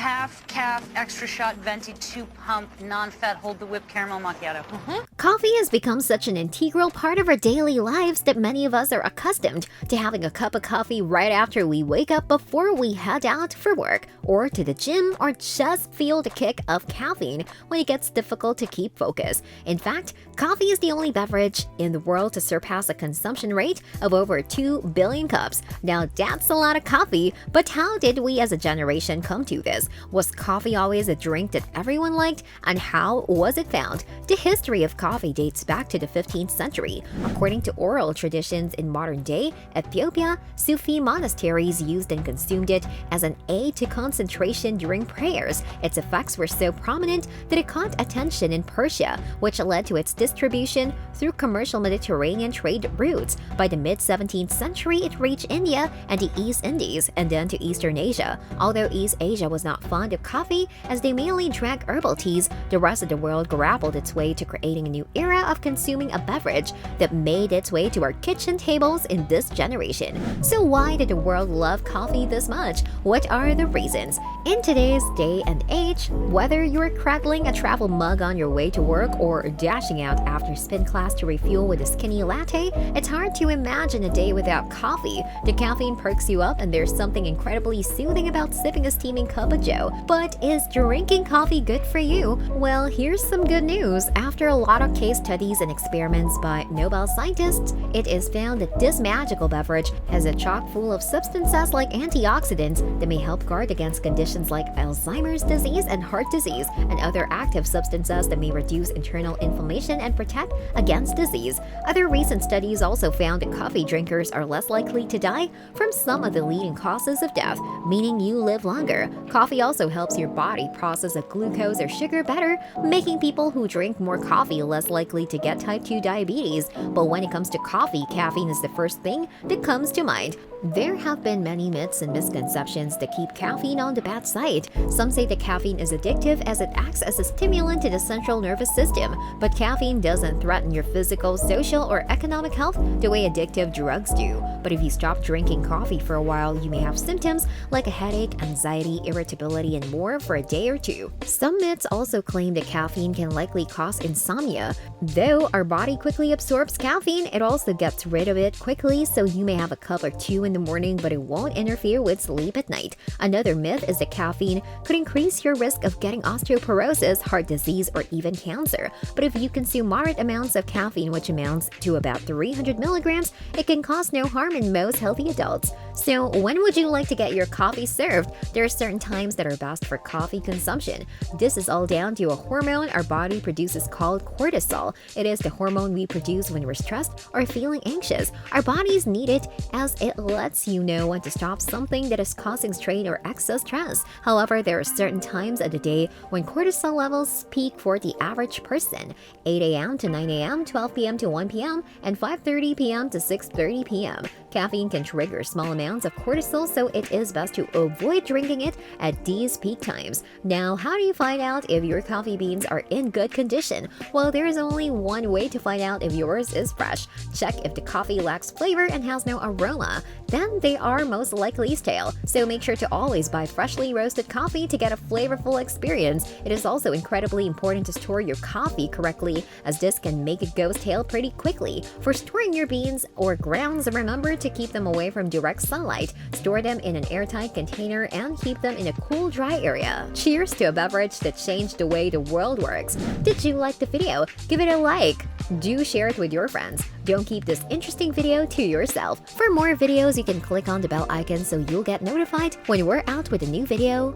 half calf, extra shot, venti, 2-pump, non-fat, hold the whip caramel macchiato. Coffee has become such an integral part of our daily lives that many of us are accustomed to having a cup of coffee right after we wake up before we head out for work or to the gym, or just feel the kick of caffeine when it gets difficult to keep focus. In fact, coffee is the only beverage in the world to surpass a consumption rate of over 2 billion cups. Now that's a lot of coffee, but how did we as a generation come to this? Was coffee always a drink that everyone liked, and how was it found? The history of coffee dates back to the 15th century. According to oral traditions in modern day Ethiopia, Sufi monasteries used and consumed it as an aid to concentration during prayers. Its effects were so prominent that it caught attention in Persia, which led to its distribution through commercial Mediterranean trade routes. By the mid-17th century, it reached India and the East Indies, and then to Eastern Asia. Although East Asia was not fond of coffee, as they mainly drank herbal teas, the rest of the world grappled its way to creating a new era of consuming a beverage that made its way to our kitchen tables in this generation. So why did the world love coffee this much? What are the reasons? In today's day and age, whether you're cradling a travel mug on your way to work or dashing out after spin class to refuel with a skinny latte, it's hard to imagine a day without coffee. The caffeine perks you up, and there's something incredibly soothing about sipping a steaming cup of joe. But is drinking coffee good for you? Well, here's some good news. After a lot of case studies and experiments by Nobel scientists, it is found that this magical beverage has a chock full of substances like antioxidants that may help guard against conditions like Alzheimer's disease and heart disease, and other active substances that may reduce internal inflammation and protect against disease. Other recent studies also found that coffee drinkers are less likely to die from some of the leading causes of death, meaning you live longer. Coffee also helps your body process a glucose or sugar better, making people who drink more coffee less likely to get type 2 diabetes. But when it comes to coffee, caffeine is the first thing that comes to mind. There have been many myths and misconceptions that keep caffeine on the bad side. Some say that caffeine is addictive as it acts as a stimulant to the central nervous system, but caffeine doesn't threaten your physical, social, or economic health the way addictive drugs do. But if you stop drinking coffee for a while, you may have symptoms like a headache, anxiety, irritability, and more for a day or two. Some myths also claim that caffeine can likely cause insomnia. Though our body quickly absorbs caffeine, it also gets rid of it quickly, so you may have a cup or two in the morning, but it won't interfere with sleep at night. Another myth is that caffeine could increase your risk of getting osteoporosis, heart disease, or even cancer. But if you consume moderate amounts of caffeine, which amounts to about 300 milligrams, it can cause no harm in most healthy adults. So when would you like to get your coffee served? There are certain times that are best for coffee consumption. This is all down to a hormone our body produces called cortisol. It is the hormone we produce when we're stressed or feeling anxious. Our bodies need it as it lets you know when to stop something that is causing strain or excess stress. However, there are certain times of the day when cortisol levels peak for the average person: 8 a.m. to 9 a.m., 12 p.m. to 1 p.m., and 5:30 p.m. to 6:30 p.m. Caffeine can trigger small amounts of cortisol, so it is best to avoid drinking it at these peak times. Now, how do you find out if your coffee beans are in good condition? Well, there is only one way to find out if yours is fresh. Check if the coffee lacks flavor and has no aroma. Then they are most likely stale. So make sure to always buy freshly roasted coffee to get a flavorful experience. It is also incredibly important to store your coffee correctly, as this can make it go stale pretty quickly. For storing your beans or grounds, remember to keep them away from direct sunlight. Store them in an airtight container and keep them in a cool, dry area. Cheers to a beverage that changed the way the world works. Did you like the video? Give it a like. Do share it with your friends. Don't keep this interesting video to yourself. For more videos, you can click on the bell icon so you'll get notified when we're out with a new video.